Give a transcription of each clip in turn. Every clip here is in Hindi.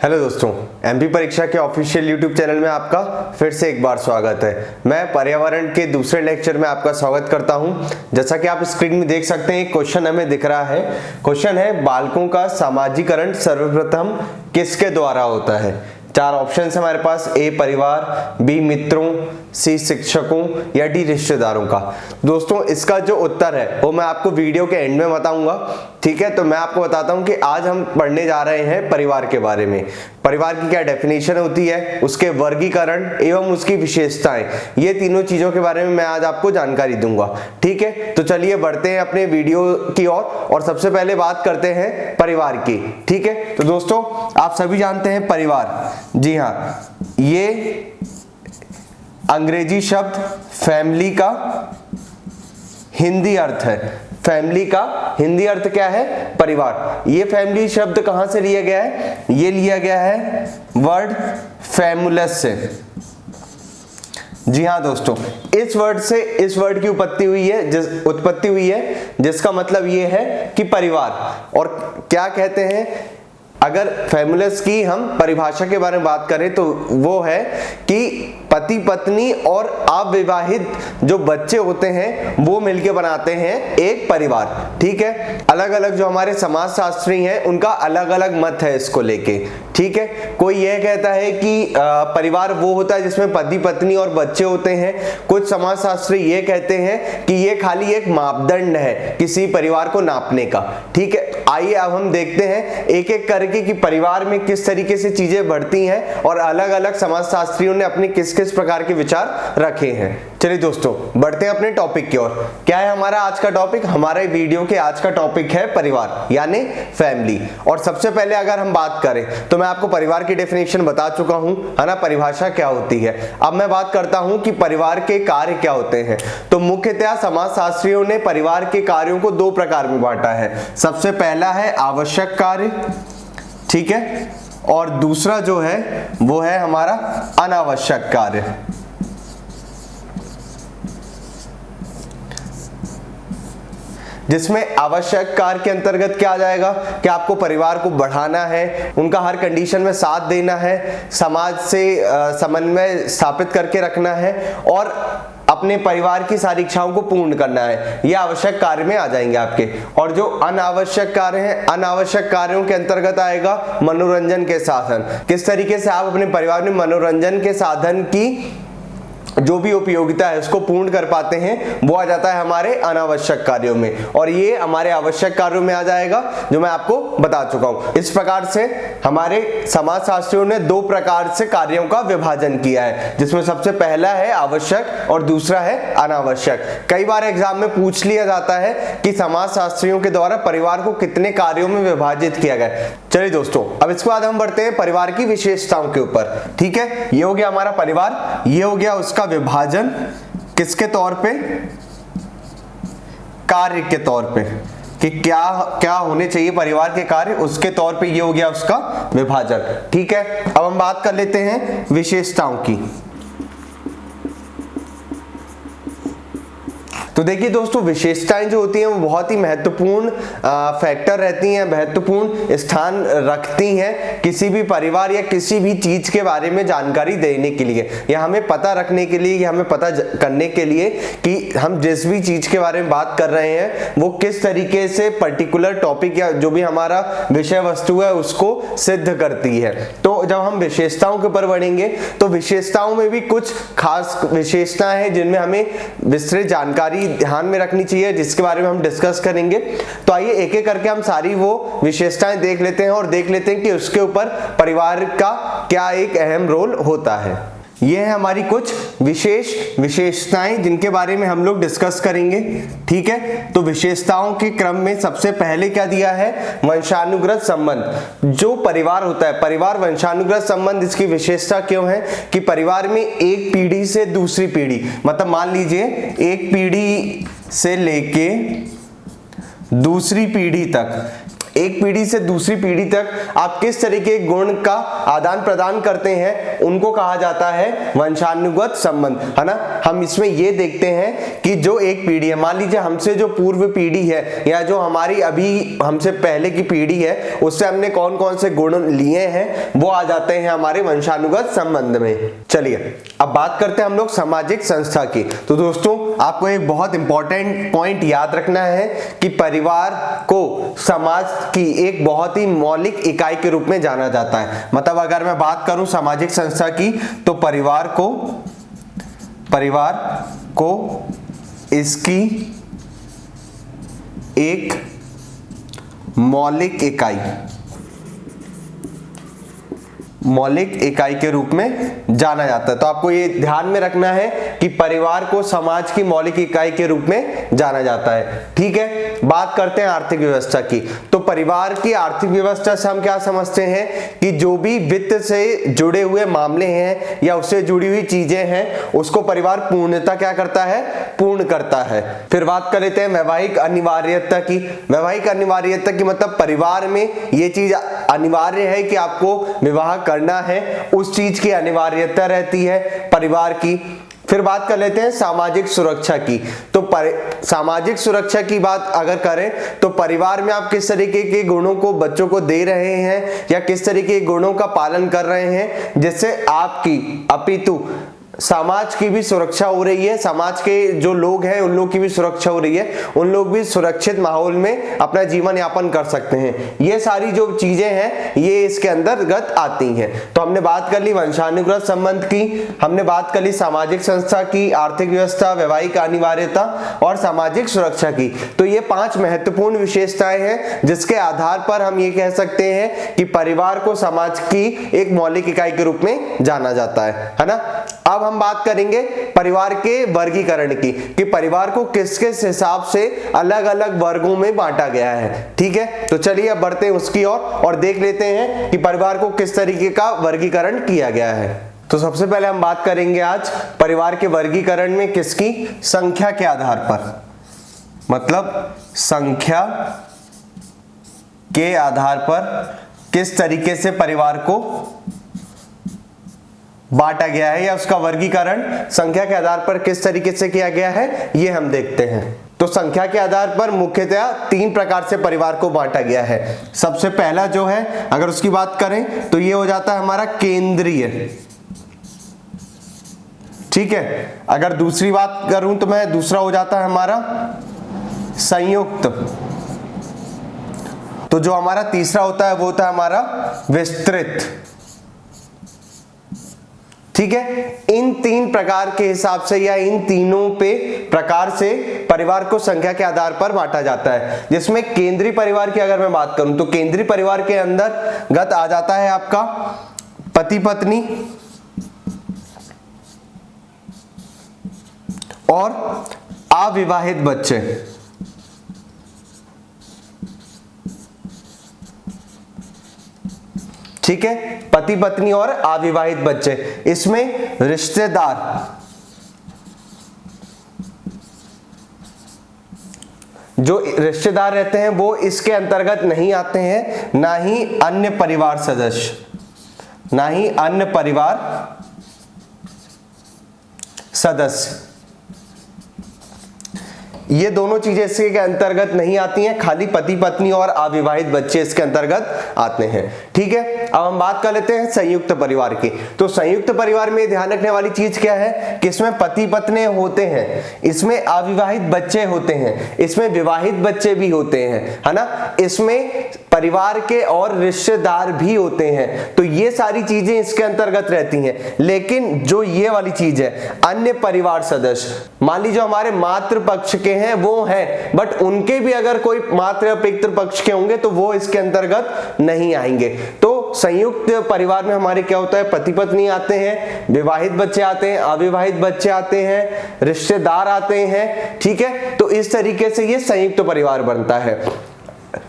हेलो दोस्तों, एमपी परीक्षा के ऑफिशियल यूट्यूब चैनल में आपका फिर से एक बार स्वागत है। मैं पर्यावरण के दूसरे लेक्चर में आपका स्वागत करता हूं। जैसा कि आप स्क्रीन में देख सकते हैं, एक क्वेश्चन हमें दिख रहा है। क्वेश्चन है, बालकों का सामाजिकरण सर्वप्रथम किसके द्वारा होता है? चार ऑप्शन है हमारे पास, ए परिवार, बी मित्रों, सी शिक्षकों या डी रिश्तेदारों का। दोस्तों इसका जो उत्तर है वो मैं आपको वीडियो के एंड में बताऊंगा, ठीक है। तो मैं आपको बताता हूं कि आज हम पढ़ने जा रहे हैं परिवार के बारे में। परिवार की क्या डेफिनेशन होती है, उसके वर्गीकरण एवं उसकी विशेषताएं, ये तीनों चीजों के बारे में मैं आज आपको जानकारी दूंगा, ठीक है। तो चलिए बढ़ते हैं अपने वीडियो की ओर और सबसे पहले बात करते हैं परिवार की, ठीक है। तो दोस्तों आप सभी जानते हैं परिवार, जी हाँ, ये अंग्रेजी शब्द फैमिली का हिंदी अर्थ है। फैमिली का हिंदी अर्थ क्या है? परिवार। ये फैमिली शब्द कहां से लिया गया है? ये लिया गया है वर्ड फैमुलस से। जी हाँ दोस्तों, इस वर्ड से इस वर्ड की उत्पत्ति हुई है जिसका मतलब ये है कि परिवार। और क्या कहते हैं, अगर फैमुलस की हम परिभाषा के बारे में बात करें तो वो है कि पति पत्नी और अविवाहित जो बच्चे होते हैं वो मिलके बनाते हैं एक परिवार, ठीक है। अलग अलग जो हमारे समाजशास्त्री हैं उनका अलग अलग मत है इसको लेके, ठीक है। कोई यह कहता है कि परिवार वो होता है जिसमें पति पत्नी और बच्चे होते हैं। कुछ समाजशास्त्री ये कहते हैं कि ये खाली एक मापदंड है किसी परिवार को नापने का, ठीक है। आइए अब हम देखते हैं एक एक करके कि परिवार में किस तरीके से चीजें बढ़ती हैं और अलग अलग समाजशास्त्रियों ने अपने किस किस प्रकार के विचार रखे हैं। चलिए दोस्तों बढ़ते हैं अपने टॉपिक की ओर। क्या है हमारा आज का टॉपिक? हमारे वीडियो के आज का टॉपिक है परिवार यानी फैमिली। और सबसे पहले अगर हम बात करें तो मैं आपको परिवार की डेफिनेशन बता चुका हूं, है ना, परिभाषा क्या होती है। अब मैं बात करता हूं कि परिवार के कार्य क्या होते हैं। तो मुख्यतः समाजशास्त्रियों ने परिवार के कार्यों को दो प्रकार में बांटा है। सबसे पहला है आवश्यक कार्य, ठीक है, और दूसरा जो है वो है हमारा अनावश्यक कार्य। जिसमें आवश्यक कार्य के अंतर्गत क्या आ जाएगा कि आपको परिवार को बढ़ाना है, उनका हर कंडीशन में साथ देना है, समाज से समन्वय स्थापित करके रखना है और अपने परिवार की सारी इच्छाओं को पूर्ण करना है। ये आवश्यक कार्य में आ जाएंगे आपके। और जो अनावश्यक कार्य हैं, अनावश्यक कार्यों के अंतर्गत आएगा मनोरंजन के साधन। किस तरीके से आप अपने परिवार में मनोरंजन के साधन की जो भी उपयोगिता है उसको पूर्ण कर पाते हैं, वो आ जाता है हमारे अनावश्यक कार्यों में। और ये हमारे आवश्यक कार्यों में आ जाएगा जो मैं आपको बता चुका हूं। इस प्रकार से हमारे समाजशास्त्रियों ने दो प्रकार से कार्यों का विभाजन किया है, जिसमें सबसे पहला है आवश्यक और दूसरा है अनावश्यक। कई बार एग्जाम में पूछ लिया जाता है कि समाजशास्त्रियों के द्वारा परिवार को कितने कार्यों में विभाजित किया गया। चलिए दोस्तों अब इसके बाद हम बढ़ते हैं परिवार की विशेषताओं के ऊपर, ठीक है। ये हो गया हमारा परिवार, ये हो गया उसका विभाजन किसके तौर पे? कार्य के तौर पे, कि क्या क्या होने चाहिए परिवार के कार्य, उसके तौर पे ये हो गया उसका विभाजन, ठीक है। अब हम बात कर लेते हैं विशेषताओं की। तो देखिए दोस्तों, विशेषताएं जो होती हैं वो बहुत ही महत्वपूर्ण फैक्टर रहती हैं, महत्वपूर्ण स्थान रखती हैं किसी भी परिवार या किसी भी चीज के बारे में जानकारी देने के लिए, या हमें पता रखने के लिए, या हमें पता करने के लिए कि हम जिस भी चीज के बारे में बात कर रहे हैं वो किस तरीके से पर्टिकुलर टॉपिक या जो भी हमारा विषय वस्तु है उसको सिद्ध करती है। तो जब हम विशेषताओं के ऊपर बढ़ेंगे तो विशेषताओं में भी कुछ खास विशेषताएं हैं जिनमें हमें विस्तृत जानकारी ध्यान में रखनी चाहिए, जिसके बारे में हम डिस्कस करेंगे। तो आइए एक एक करके हम सारी वो विशेषताएं देख लेते हैं और देख लेते हैं कि उसके ऊपर परिवार का क्या एक अहम रोल होता है। ये है हमारी कुछ विशेषताएं जिनके बारे में हम लोग डिस्कस करेंगे, ठीक है। तो विशेषताओं के क्रम में सबसे पहले क्या दिया है? वंशानुगत संबंध। जो परिवार होता है, परिवार वंशानुगत संबंध, इसकी विशेषता क्यों है कि परिवार में एक पीढ़ी से दूसरी पीढ़ी, मतलब मान लीजिए एक पीढ़ी से लेके दूसरी पीढ़ी तक एक पीढ़ी से दूसरी पीढ़ी तक आप किस तरीके के गुण का आदान प्रदान करते हैं उनको कहा जाता है वंशानुगत संबंध, है ना। हम इसमें ये देखते हैं कि जो एक पीढ़ी है, मान लीजिए हमसे जो पूर्व पीढ़ी है या जो हमारी अभी हमसे पहले की पीढ़ी है, उससे हमने कौन कौन से गुण लिए हैं वो आ जाते हैं हमारे वंशानुगत संबंध में। चलिए अब बात करते हैं हम लोग सामाजिक संस्था की। तो दोस्तों आपको एक बहुत इंपॉर्टेंट पॉइंट याद रखना है कि परिवार को समाज की एक बहुत ही मौलिक इकाई के रूप में जाना जाता है। मतलब अगर मैं बात करूं सामाजिक संस्था की तो परिवार को इसकी एक मौलिक इकाई के रूप में जाना जाता है। तो आपको ये ध्यान में रखना है कि परिवार को समाज की मौलिक इकाई के रूप में जाना जाता है। ठीक है, बात करते हैं आर्थिक व्यवस्था की। तो परिवार की आर्थिक व्यवस्था से हम क्या समझते हैं कि जो भी वित्त से जुड़े हुए मामले हैं या उससे जुड़ी हुई चीजें हैं उसको परिवार पूर्णता क्या करता है, पूर्ण करता है। फिर बात कर लेते हैं वैवाहिक अनिवार्यता की। वैवाहिक अनिवार्यता की मतलब परिवार में ये चीज अनिवार्य है कि आपको विवाह करना है, उस चीज की अनिवार्यता रहती है परिवार की। फिर बात कर लेते हैं सामाजिक सुरक्षा की। तो सामाजिक सुरक्षा की बात अगर करें तो परिवार में आप किस तरीके के गुणों को बच्चों को दे रहे हैं या किस तरीके के गुणों का पालन कर रहे हैं जिससे आपकी अपितु समाज की भी सुरक्षा हो रही है, समाज के जो लोग हैं उन लोग की भी सुरक्षा हो रही है, उन लोग भी सुरक्षित माहौल में अपना जीवन यापन कर सकते हैं। ये सारी जो चीजें हैं ये इसके अंतर्गत आती हैं। तो हमने बात कर ली वंशानुगत संबंध की, हमने बात कर ली सामाजिक संस्था की, आर्थिक व्यवस्था, वैवाहिक अनिवार्यता और सामाजिक सुरक्षा की। तो ये 5 महत्वपूर्ण विशेषताएं हैं जिसके आधार पर हम ये कह सकते हैं कि परिवार को समाज की एक मौलिक इकाई के रूप में जाना जाता है ना। अब हम बात करेंगे परिवार के वर्गीकरण की कि परिवार को किस किस हिसाब से अलग अलग वर्गों में बांटा गया है। ठीक है, तो चलिए अब बढ़ते हैं उसकी ओर और देख लेते हैं कि परिवार को किस तरीके का वर्गीकरण किया गया है। तो सबसे पहले हम बात करेंगे आज परिवार के वर्गीकरण में किसकी, संख्या के आधार पर। मतलब संख्या के आधार पर किस तरीके से परिवार को बांटा गया है या उसका वर्गीकरण संख्या के आधार पर किस तरीके से किया गया है ये हम देखते हैं। तो संख्या के आधार पर मुख्यतः 3 प्रकार से परिवार को बांटा गया है। सबसे पहला जो है अगर उसकी बात करें तो ये हो जाता है हमारा केंद्रीय। ठीक है, अगर दूसरी बात करूं तो मैं दूसरा हो जाता है हमारा संयुक्त। तो जो हमारा तीसरा होता है वो होता है हमारा विस्तृत। ठीक है, इन 3 प्रकार के हिसाब से या इन तीनों पे प्रकार से परिवार को संख्या के आधार पर बांटा जाता है। जिसमें केंद्रीय परिवार की अगर मैं बात करूं तो केंद्रीय परिवार के अंदर गत आ जाता है आपका पति पत्नी और अविवाहित बच्चे। ठीक है, पति पत्नी और अविवाहित बच्चे। इसमें रिश्तेदार जो रिश्तेदार रहते हैं वो इसके अंतर्गत नहीं आते हैं, ना ही अन्य परिवार सदस्य, ना ही अन्य परिवार सदस्य। ये दोनों चीजें इसके अंतर्गत नहीं आती हैं, खाली पति पत्नी और अविवाहित बच्चे इसके अंतर्गत आते हैं। ठीक है, अब हम बात कर लेते हैं संयुक्त परिवार की। तो संयुक्त परिवार में ध्यान रखने वाली चीज क्या है कि इसमें पति पत्नी होते हैं, इसमें अविवाहित बच्चे होते हैं, इसमें विवाहित बच्चे भी होते हैं, है ना। इसमें परिवार के और रिश्तेदार भी होते हैं। तो ये सारी चीजें इसके अंतर्गत रहती हैं। लेकिन जो ये वाली चीज है अन्य परिवार सदस्य, मान लीजिए हमारे मातृ पक्ष के हैं वो हैं, बट उनके भी अगर कोई मातृ या पितृ पक्ष के होंगे तो वो इसके अंतर्गत नहीं आएंगे। तो संयुक्त परिवार में हमारे क्या होता है, पति पत्नी आते हैं, विवाहित बच्चे आते हैं, अविवाहित बच्चे आते हैं, रिश्तेदार आते हैं। ठीक है, तो इस तरीके से ये संयुक्त परिवार बनता है।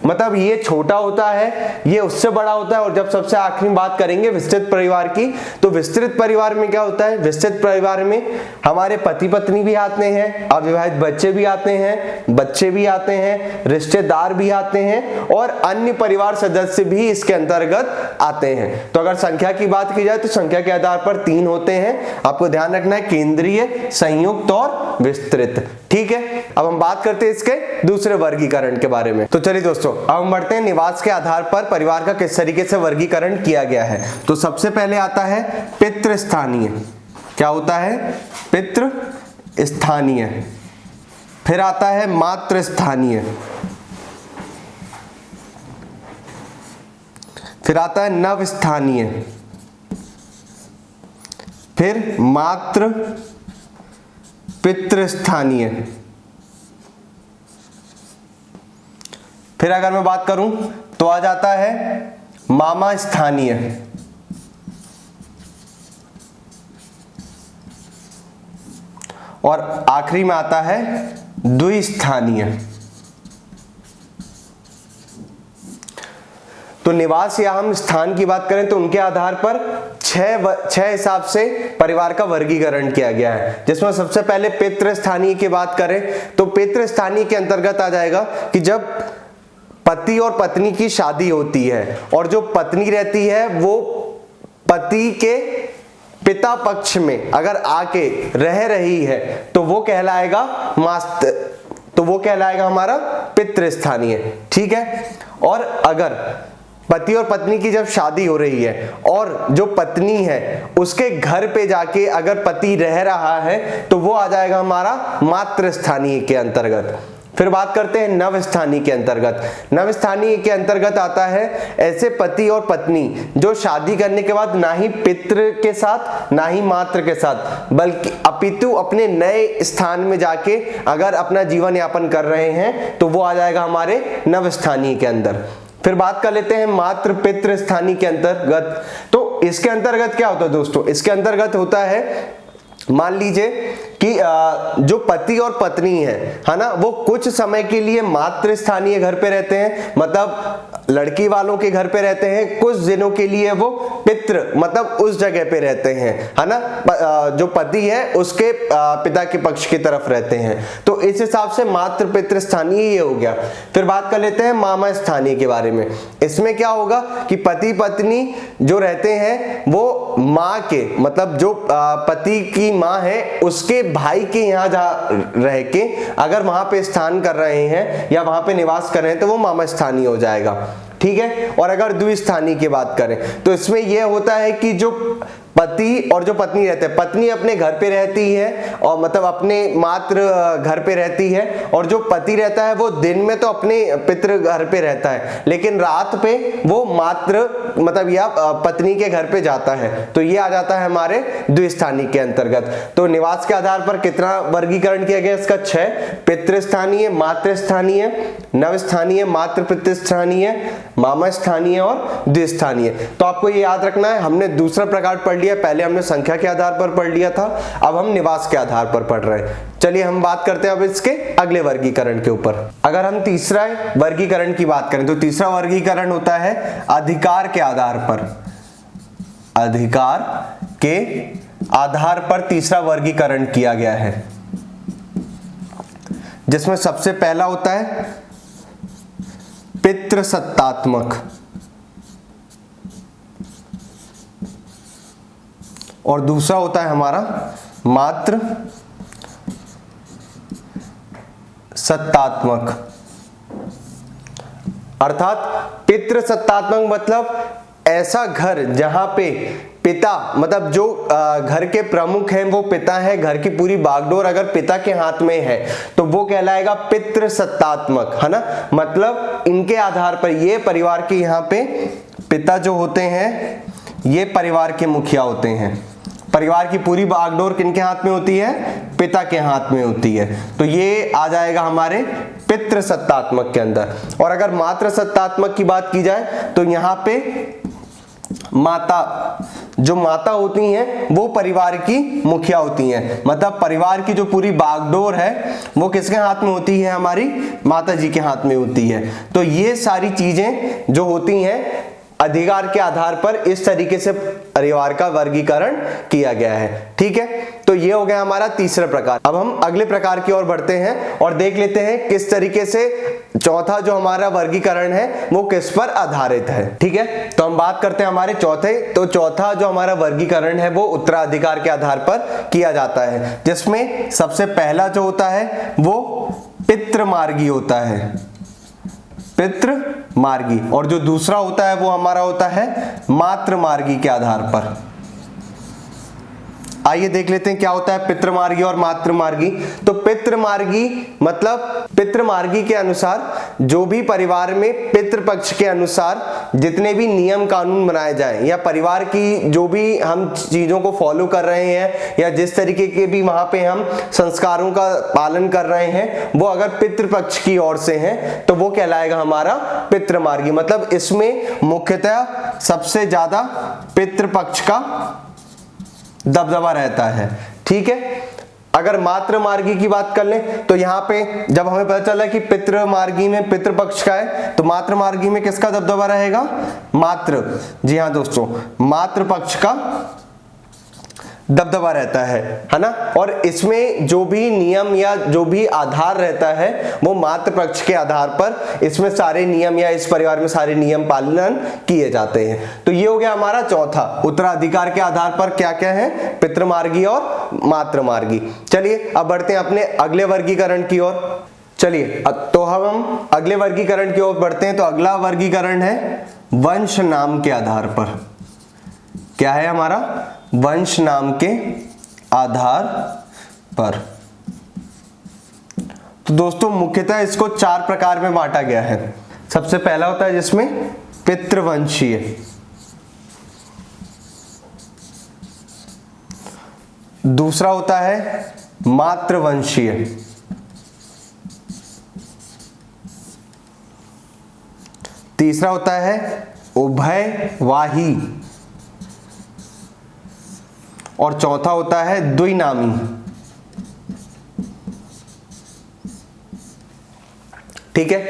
मतलब ये छोटा होता है, ये उससे बड़ा होता है। और जब सबसे आखिरी में बात करेंगे विस्तृत परिवार की, तो विस्तृत परिवार में क्या होता है, विस्तृत परिवार में हमारे पति पत्नी भी आते हैं, अविवाहित बच्चे भी आते हैं, बच्चे भी आते हैं, रिश्तेदार भी आते हैं और अन्य परिवार सदस्य भी इसके अंतर्गत आते हैं। तो अगर संख्या की बात की जाए तो संख्या के आधार पर 3 होते हैं, आपको ध्यान रखना है, केंद्रीय, संयुक्त और विस्तृत। ठीक है, अब हम बात करते हैं इसके दूसरे वर्गीकरण के बारे में। तो चलिए दोस्तों, अब हम बढ़ते हैं निवास के आधार पर परिवार का किस तरीके से वर्गीकरण किया गया है। तो सबसे पहले आता है पितृस्थानीय। क्या होता है, पितृस्थानीय। फिर आता है मातृस्थानीय, फिर आता है नवस्थानीय, फिर मातृ पितृस्थानीय, फिर अगर मैं बात करूं तो आ जाता है मामा स्थानीय, और आखिरी में आता है द्विस्थानीय। तो निवास या हम स्थान की बात करें तो उनके आधार पर छह हिसाब से परिवार का वर्गीकरण किया गया है, जिसमें सबसे पहले पितृस्थानीय की बात करें तो पितृस्थानीय के अंतर्गत आ जाएगा कि जब पति और पत्नी की शादी होती है और जो पत्नी रहती है वो पति के पिता पक्ष में अगर आके रह रही है तो वो कहलाएगा हमारा पितृस्थानीय। ठीक है, और अगर पति और पत्नी की जब शादी हो रही है और जो पत्नी है उसके घर पे जाके अगर पति रह रहा है तो वो आ जाएगा हमारा मातृस्थानीय के अंतर्गत। फिर बात करते हैं नवस्थानीय के अंतर्गत। नवस्थानीय के अंतर्गत आता है ऐसे पति और पत्नी जो शादी करने के बाद ना ही पितृ के साथ ना ही मातृ के साथ बल्कि अपितु अपने नए स्थान में जाके अगर अपना जीवन यापन कर रहे हैं तो वो आ जाएगा हमारे नवस्थानीय के अंदर। फिर बात कर लेते हैं मातृ पितृ स्थानीय के अंतर्गत। तो इसके अंतर्गत क्या होता है दोस्तों, इसके अंतर्गत होता है, मान लीजिए कि जो पति और पत्नी है ना, वो कुछ समय के लिए मातृ स्थानीय घर पे रहते हैं, मतलब लड़की वालों के घर पे रहते हैं, कुछ दिनों के लिए वो पितृ मतलब उस जगह पे रहते हैं, है ना, जो पति है उसके पिता के पक्ष की तरफ रहते हैं। तो इस हिसाब से मातृ पितृ स्थानीय ये हो गया। फिर बात कर लेते हैं मामा स्थानीय के बारे में। इसमें क्या होगा कि पति पत्नी जो रहते हैं वो माँ के मतलब जो पति की माँ है उसके भाई के यहाँ जा रह के अगर वहां पे स्थान कर रहे हैं या वहां पे निवास कर रहे हैं तो वो मामा स्थानीय हो जाएगा। ठीक है, और अगर द्विस्थानीय की बात करें तो इसमें यह होता है कि जो पति और जो पत्नी रहते हैं, पत्नी अपने घर पे रहती है और मतलब अपने मातृ घर पे रहती है, और जो पति रहता है वो दिन में तो अपने पितृ घर पे रहता है लेकिन रात पे वो मातृ मतलब या पत्नी के घर पे जाता है। तो ये आ जाता है हमारे द्विस्थानीय के अंतर्गत। तो निवास के आधार पर कितना वर्गीकरण किया गया इसका, 6, पितृस्थानीय, मातृस्थानीय, नवस्थानीय, मातृ पितृस्थानीय, मामा स्थानीय और द्विस्थानीय। तो आपको ये याद रखना है, हमने दूसरा प्रकार पढ़ लिया, पहले हमने संख्या के आधार पर पढ़ लिया था, अब हम निवास के आधार पर पढ़ रहे हैं। चलिए हम बात करते हैं अब इसके अगले वर्गीकरण के ऊपर। अगर हम तीसरा वर्गीकरण की बात करें तो तीसरा वर्गीकरण होता है अधिकार के आधार पर। अधिकार के आधार पर तीसरा वर्गीकरण किया गया है, जिसमें सबसे पहला होता है पितृसत्तात्मक और दूसरा होता है हमारा मातृ सत्तात्मक। अर्थात पितृसत्तात्मक मतलब ऐसा घर जहां पे पिता मतलब जो घर के प्रमुख हैं वो पिता है, घर की पूरी बागडोर अगर पिता के हाथ में है तो वो कहलाएगा पितृसत्तात्मक, है ना। मतलब इनके आधार पर ये परिवार के यहाँ पे पिता जो होते हैं ये परिवार के मुखिया होते हैं। परिवार की पूरी बागडोर किनके हाथ में होती है, पिता के हाथ में होती है। तो ये आ जाएगा हमारे पितृसत्तात्मक के अंदर। और अगर मातृसत्तात्मक की बात की जाए तो यहाँ पे माता, जो माता होती हैं वो परिवार की मुखिया होती हैं, मतलब परिवार की जो पूरी बागडोर है वो किसके हाथ में होती है, हमारी माता जी के हाथ में होती है। तो ये सारी चीजें जो होती हैं अधिकार के आधार पर इस तरीके से परिवार का वर्गीकरण किया गया है। ठीक है, तो ये हो गया हमारा तीसरा प्रकार। अब हम अगले प्रकार की ओर बढ़ते हैं और देख लेते हैं किस तरीके से चौथा जो हमारा वर्गीकरण है वो किस पर आधारित है। ठीक है, तो हम बात करते हैं हमारे चौथे। तो चौथा जो हमारा वर्गीकरण है वो उत्तराधिकार के आधार पर किया जाता है, जिसमें सबसे पहला जो होता है वो पितृमार्गी होता है, पितृमार्गी, और जो दूसरा होता है वो हमारा होता है मातृमार्गी के आधार पर। आइए देख लेते हैं क्या होता है पितृमार्गी और मातृमार्गी। तो पितृमार्गी मतलब पितृमार्गी के अनुसार जो भी परिवार में पितृपक्ष के अनुसार जितने भी नियम कानून बनाए जाएं या परिवार की जो भी हम चीजों को फॉलो कर रहे हैं या जिस तरीके के भी वहां पे हम संस्कारों का पालन कर रहे हैं वो अगर पितृपक्ष की ओर से हैं तो वो कहलाएगा हमारा पितृमार्गी। मतलब इसमें मुख्यतः सबसे ज्यादा पितृपक्ष का दबदबा रहता है। ठीक है, अगर मातृमार्गी की बात कर लें तो यहाँ पे जब हमें पता चला कि पितृमार्गी में पितृपक्ष का है तो मातृमार्गी में किसका दबदबा रहेगा, मातृ, जी हाँ दोस्तों, मातृपक्ष का दबदबा रहता है ना। और इसमें जो भी नियम या जो भी आधार रहता है वो मातृपक्ष के आधार पर इसमें सारे नियम या इस परिवार में सारे नियम पालन किए जाते हैं। तो ये हो गया हमारा चौथा, उत्तराधिकार के आधार पर क्या क्या है, पितृमार्गी और मातृमार्गी। चलिए अब बढ़ते हैं अपने अगले वर्गीकरण की ओर। चलिए तो हम अगले वर्गीकरण की ओर बढ़ते हैं। तो अगला वर्गीकरण है वंश नाम के आधार पर। क्या है हमारा, वंश नाम के आधार पर। तो दोस्तों मुख्यतः इसको 4 प्रकार में बांटा गया है। सबसे पहला होता है जिसमें पितृवंशीय, दूसरा होता है मातृवंशीय, तीसरा होता है उभयवाही और चौथा होता है द्विनामी। ठीक है,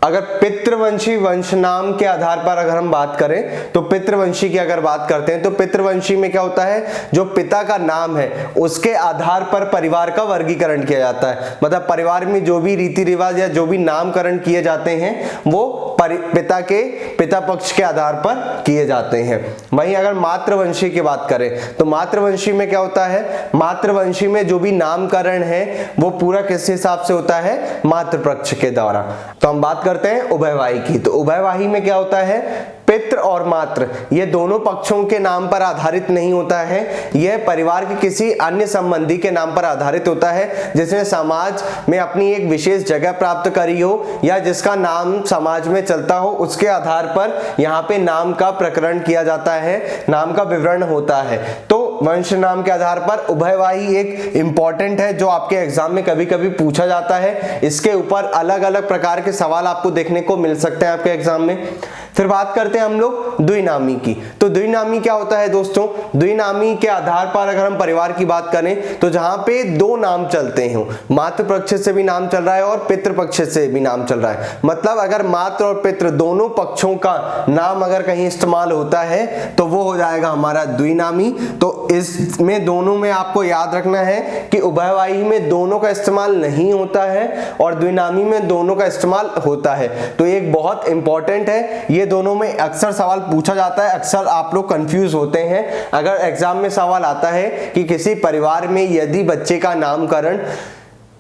अगर पितृवंशी वंश नाम के आधार पर अगर हम बात करें तो पितृवंशी की अगर बात करते हैं तो पितृवंशी में क्या होता है, जो पिता का नाम है उसके आधार पर परिवार का वर्गीकरण किया जाता है। मतलब परिवार में जो भी रीति रिवाज या जो भी नामकरण किए जाते हैं वो पिता पक्ष के आधार पर किए जाते हैं। वहीं अगर मातृवंशी की बात करें तो मातृवंशी में क्या होता है, मातृवंशी में जो भी नामकरण है वो पूरा किस हिसाब से होता है, मातृपक्ष के द्वारा। तो हम बात करते हैं उभयवाही की। तो उभयवाही में क्या होता है, पितृ और मातृ ये दोनों पक्षों के नाम पर आधारित नहीं होता है, यह परिवार के किसी अन्य संबंधी के नाम पर आधारित होता है जिसने समाज में अपनी एक विशेष जगह प्राप्त करी हो या जिसका नाम समाज में चलता हो, उसके आधार पर यहाँ पे नाम का प्रकरण किया जाता है, नाम का विवरण होता है। तो वंश नाम के आधार पर उभयवाही एक इंपॉर्टेंट है जो आपके एग्जाम में कभी कभी पूछा जाता है। इसके ऊपर अलग अलग प्रकार के सवाल आपको देखने को मिल सकते हैं आपके एग्जाम में। फिर बात करते हैं हम लोग द्विनामी की। तो द्विनामी क्या होता है दोस्तों, द्विनामी के आधार पर अगर हम परिवार की बात करें तो जहां पे दो नाम चलते हैं, मातृपक्ष से भी नाम चल रहा है और पितृपक्ष से भी नाम चल रहा है, मतलब अगर मातृ और पितृ दोनों पक्षों का नाम अगर कहीं इस्तेमाल होता है तो वो हो जाएगा हमारा द्विनामी। तो इसमें दोनों में आपको याद रखना है कि उभयवाही में दोनों का इस्तेमाल नहीं होता है और द्विनामी में दोनों का इस्तेमाल होता है। तो एक बहुत इंपॉर्टेंट है, ये दोनों में अक्सर सवाल पूछा जाता है, अक्सर आप लोग कंफ्यूज होते हैं। अगर एग्जाम में सवाल आता है कि किसी परिवार में यदि बच्चे का नामकरण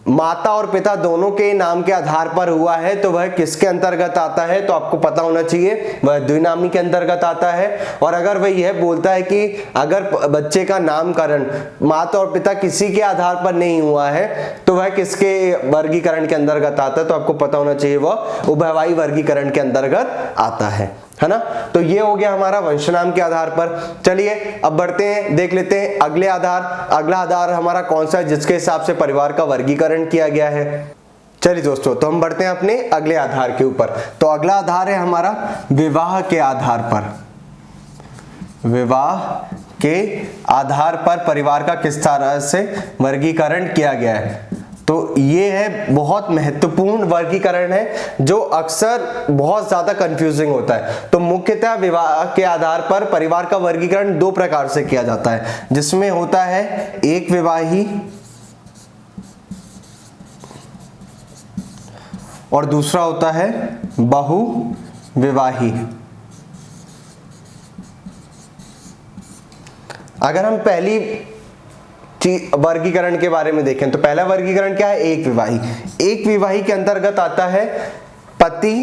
माता और पिता दोनों के नाम के आधार पर हुआ है तो वह किसके अंतर्गत आता है, तो आपको पता होना चाहिए वह द्विनामी के अंतर्गत आता है। और अगर वह यह बोलता है कि अगर बच्चे का नामकरण माता और पिता किसी के आधार पर नहीं हुआ है तो वह किसके वर्गीकरण के अंतर्गत आता है, तो आपको पता होना चाहिए वह उभयवाही वर्गीकरण के अंतर्गत आता है ना। तो ये हो गया हमारा वंश नाम के आधार पर। चलिए अब बढ़ते हैं, देख लेते हैं अगले आधार। अगला आधार हमारा कौन सा है जिसके हिसाब से परिवार का वर्गीकरण किया गया है। चलिए दोस्तों, तो हम बढ़ते हैं अपने अगले आधार के ऊपर। तो अगला आधार है हमारा विवाह के आधार पर। विवाह के आधार पर परिवार का किस तरह से वर्गीकरण किया गया है। तो ये है बहुत महत्वपूर्ण वर्गीकरण है जो अक्सर बहुत ज्यादा कंफ्यूजिंग होता है। तो मुख्यतः विवाह के आधार पर परिवार का वर्गीकरण दो प्रकार से किया जाता है, जिसमें होता है एक विवाही और दूसरा होता है बहुविवाही। अगर हम पहली वर्गीकरण के बारे में देखें तो पहला वर्गीकरण क्या है, एक विवाही। एक विवाही के अंतर्गत आता है पति,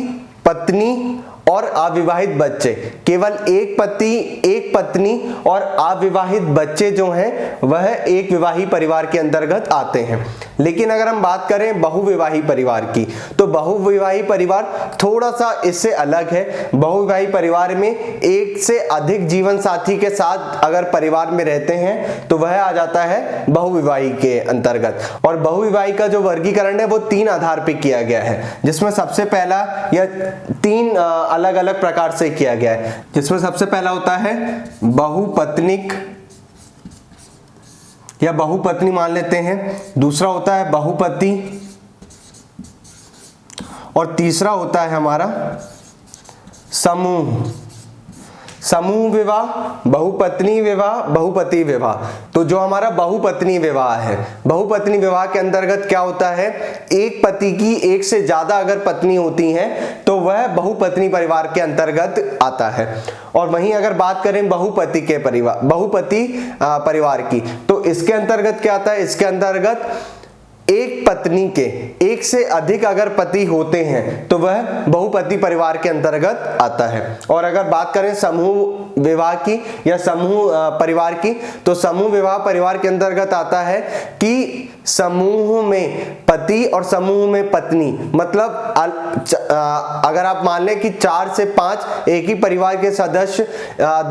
पत्नी और अविवाहित बच्चे। केवल एक पति, एक पत्नी और अविवाहित बच्चे जो हैं वह एक विवाही परिवार के अंतर्गत आते हैं। लेकिन अगर हम बात करें बहुविवाही परिवार की, तो बहुविवाही परिवार थोड़ा सा इससे अलग है। बहुविवाही परिवार में एक से अधिक जीवन साथी के साथ अगर परिवार में रहते हैं तो वह आ जाता है बहुविवाही के अंतर्गत। और बहुविवाही का जो वर्गीकरण है वो तीन आधार पर किया गया है, जिसमें सबसे पहला या तीन अलग अलग प्रकार से किया गया है। जिसमें सबसे पहला होता है बहुपत्निक या बहुपत्नी मान लेते हैं, दूसरा होता है बहुपति और तीसरा होता है हमारा समूह। समूह विवाह, बहुपत्नी विवाह, बहुपति विवाह। तो जो हमारा बहुपत्नी विवाह है, बहुपत्नी विवाह के अंतर्गत क्या होता है, एक पति की एक से ज्यादा अगर पत्नी होती हैं तो वह बहुपत्नी परिवार के अंतर्गत आता है। और वहीं अगर बात करें बहुपति परिवार की, तो इसके अंतर्गत क्या आता है, इसके अंतर्गत एक पत्नी के एक से अधिक अगर पति होते हैं तो वह बहुपति परिवार के अंतर्गत आता है। और अगर बात करें समूह विवाह की या समूह परिवार की, तो समूह विवाह परिवार के अंतर्गत आता है कि समूह में पति और समूह में पत्नी, मतलब अगर आप मान लें कि 4 से 5 एक ही परिवार के सदस्य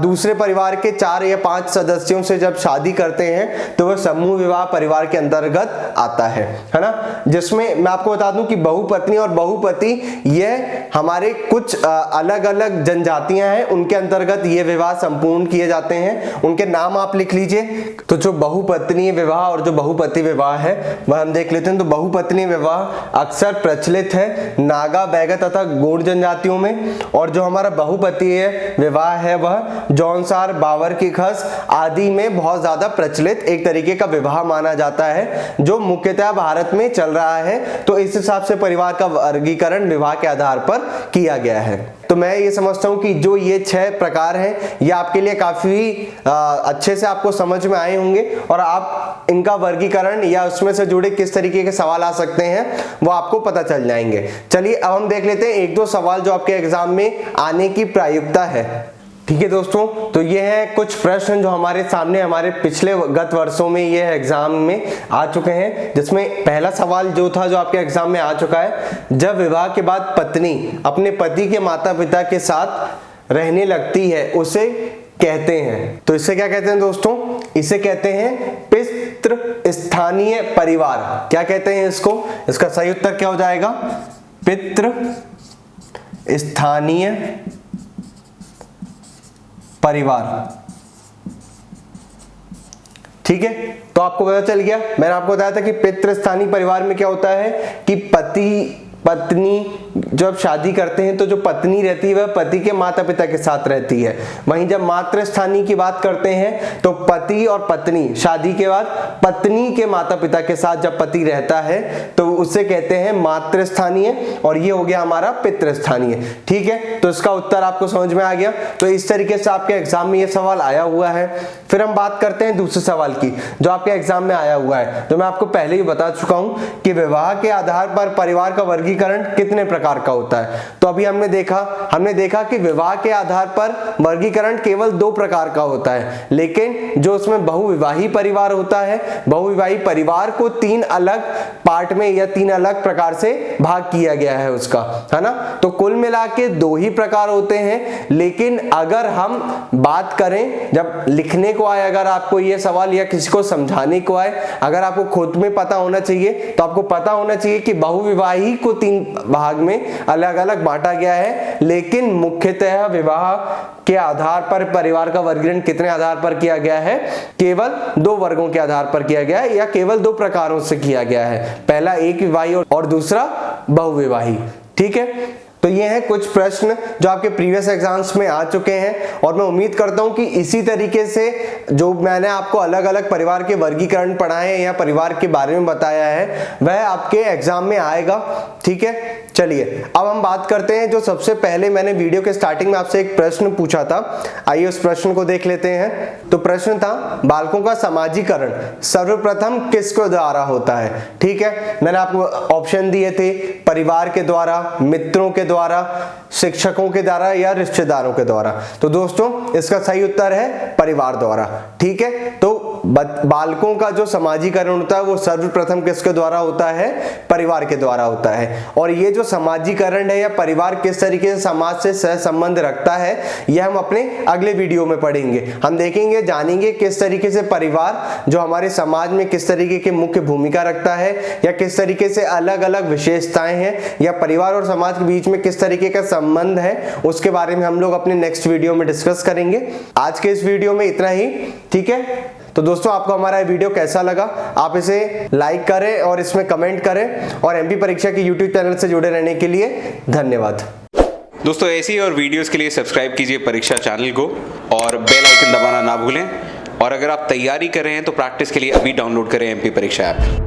दूसरे परिवार के 4 या 5 सदस्यों से जब शादी करते हैं तो वह समूह विवाह परिवार के अंतर्गत आता है ना। जिसमें मैं आपको बता दूं कि बहुपत्नी और बहुपति ये हमारे कुछ अलग अलग जनजातियां हैं, उनके अंतर्गत ये विवाह संपूर्ण किए जाते हैं। उनके नाम आप लिख लीजिए। तो जो बहुपत्नी विवाह और जो बहुपति विवाह है वह हम देख लेते हैं। तो बहुपत्नी विवाह अक्सर प्रचलित है नागा, बैगा तथा गोंड जनजातियों में। और जो हमारा बहुपतीय विवाह है वह जौनसार, बावर की खस आदि में बहुत ज्यादा प्रचलित एक तरीके का विवाह माना जाता है, जो मुख्यतः भारत में चल रहा है। तो इस हिसाब से परिवार का वर्गीकरण विवाह के आधार पर किया गया है। तो मैं ये समझता हूं कि जो ये 6 प्रकार हैं ये आपके लिए काफी अच्छे से आपको समझ में आए होंगे और आप इनका वर्गीकरण या उसमें से जुड़े किस तरीके के सवाल आ सकते हैं वो आपको पता चल जाएंगे। चलिए अब हम देख लेते हैं 1-2 सवाल जो आपके एग्जाम में आने की प्रायिकता है। ठीक है दोस्तों, तो ये हैं कुछ प्रश्न जो हमारे सामने हमारे पिछले गत वर्षों में ये एग्जाम में आ चुके हैं। जिसमें पहला सवाल जो था जो आपके एग्जाम में आ चुका है, जब विवाह के बाद पत्नी अपने पति के माता पिता के साथ रहने लगती है उसे कहते हैं। तो इसे क्या कहते हैं दोस्तों, इसे कहते हैं पितृ स्थानीय परिवार। क्या कहते हैं इसको, इसका सही उत्तर क्या हो जाएगा, पितृ स्थानीय परिवार। ठीक है, तो आपको पता चल गया। मैंने आपको बताया था कि पितृस्थानीय परिवार में क्या होता है कि पति पत्नी जब शादी करते हैं तो जो पत्नी रहती है वह पति के माता पिता के साथ रहती है। वहीं जब मातृस्थानीय की बात करते हैं तो पति और पत्नी शादी के बाद पत्नी के माता पिता के साथ जब पति रहता है तो उसे कहते हैं मातृस्थानीय, और ये हो गया हमारा पितृस्थानीय। ठीक है, तो इसका उत्तर आपको समझ में आ गया। तो इस तरीके से आपके एग्जाम में ये सवाल आया हुआ है। फिर हम बात करते हैं दूसरे सवाल की जो आपके एग्जाम में आया हुआ है, जो मैं आपको पहले ही बता चुका हूं कि विवाह के आधार पर परिवार का वर्गीकरण कितने प्रकार का होता है। तो अभी हमने देखा कि विवाह के आधार पर वर्गीकरण केवल 2 प्रकार का होता है, लेकिन जो उसमें बहुविवाही परिवार होता है, बहुविवाही परिवार को 3 अलग पार्ट में या 3 अलग प्रकार से भाग किया गया है उसका, है ना। तो कुल मिला के 2 ही प्रकार होते हैं। लेकिन अगर हम बात करें जब लिखने को आए, अगर आपको ये सवाल या किसी को समझाने को आए, अगर आपको खुद में पता होना चाहिए तो आपको पता होना चाहिए कि बहुविवाही को 3 भाग में अलग अलग बांटा गया है, लेकिन मुख्यतः विवाह के आधार पर परिवार का वर्गीकरण कितने आधार पर किया गया है? केवल 2 वर्गों के आधार पर किया गया है या केवल 2 प्रकारों से किया गया है। पहला एक विवाही और दूसरा बहुविवाही। ठीक है, तो ये हैं कुछ प्रश्न जो आपके प्रीवियस एग्जाम्स में आ चुके हैं और मैं उम्मीद करता हूं कि इसी तरीके से जो मैंने आपको अलग अलग परिवार के वर्गीकरण पढ़ाए हैं या परिवार के बारे में बताया है वह आपके एग्जाम में आएगा। ठीक है, चलिए अब हम बात करते हैं जो सबसे पहले मैंने वीडियो के स्टार्टिंग में आपसे एक प्रश्न पूछा था। आइए उस प्रश्न को देख लेते हैं। तो प्रश्न था बालकों का समाजीकरण सर्वप्रथम किसके द्वारा होता है? ठीक है, मैंने आपको ऑप्शन दिए थे, परिवार के द्वारा, मित्रों के द्वारा, शिक्षकों के द्वारा या रिश्तेदारों के द्वारा। तो दोस्तों इसका सही उत्तर है परिवार द्वारा। ठीक है, तो बालकों का जो समाजीकरण होता है वो सर्वप्रथम किसके द्वारा होता है? परिवार के द्वारा होता है। और ये जो समाजीकरण है या परिवार किस तरीके से समाज से सह संबंध रखता है यह हम अपने अगले वीडियो में पढ़ेंगे। हम देखेंगे, जानेंगे किस तरीके से परिवार जो हमारे समाज में किस तरीके की मुख्य भूमिका रखता है या किस तरीके से अलग अलग विशेषताएं हैं या परिवार और समाज के बीच में किस तरीके का संबंध है, उसके बारे में हम लोग अपने नेक्स्ट वीडियो में डिस्कस करेंगे। आज के इस वीडियो में इतना ही। ठीक है, तो दोस्तों आपको हमारा वीडियो कैसा लगा? आप इसे लाइक करें और इसमें कमेंट करें और एमपी परीक्षा के यूट्यूब चैनल से जुड़े रहने के लिए धन्यवाद। दोस्तों ऐसी और वीडियोस के लिए सब्सक्राइब कीजिए परीक्षा चैनल को और बेल आइकन दबाना ना भूलें। और अगर आप तैयारी कर रहे हैं तो प्रैक्टिस के लिए अभी डाउनलोड करें एमपी परीक्षा ऐप।